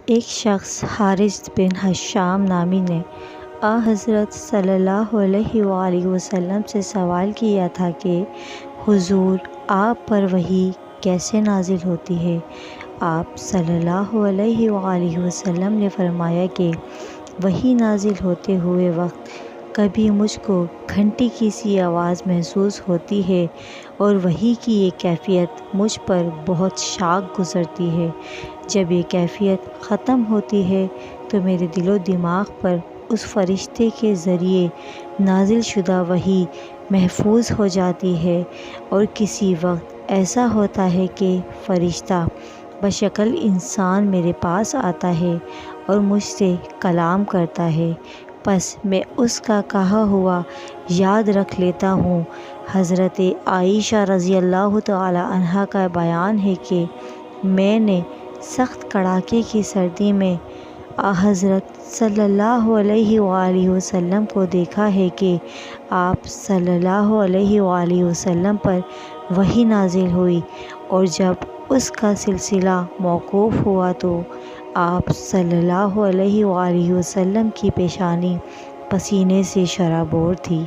ایک شخص حارث بن حشام نامی نے حضرت صلی اللہ علیہ وآلہ وسلم سے سوال کیا تھا کہ حضور، آپ پر وحی کیسے نازل ہوتی ہے؟ آپ صلی اللہ علیہ وآلہ وسلم نے فرمایا کہ وحی نازل ہوتے ہوئے وقت کبھی مجھ کو گھنٹی کی سی آواز محسوس ہوتی ہے اور وحی کی یہ کیفیت مجھ پر بہت شاق گزرتی ہے۔ جب یہ کیفیت ختم ہوتی ہے تو میرے دل و دماغ پر اس فرشتے کے ذریعے نازل شدہ وحی محفوظ ہو جاتی ہے، اور کسی وقت ایسا ہوتا ہے کہ فرشتہ بشکل انسان میرے پاس آتا ہے اور مجھ سے کلام کرتا ہے، پس میں اس کا کہا ہوا یاد رکھ لیتا ہوں۔ حضرت عائشہ رضی اللہ تعالی عنہا کا بیان ہے کہ میں نے سخت کڑاکے کی سردی میں حضرت صلی اللہ علیہ وآلہ وسلم کو دیکھا ہے کہ آپ صلی اللہ علیہ وآلہ وسلم پر وحی نازل ہوئی، اور جب اس کا سلسلہ موقوف ہوا تو آپ صلی اللہ علیہ وآلہ وسلم کی پیشانی پسینے سے شرابور تھی۔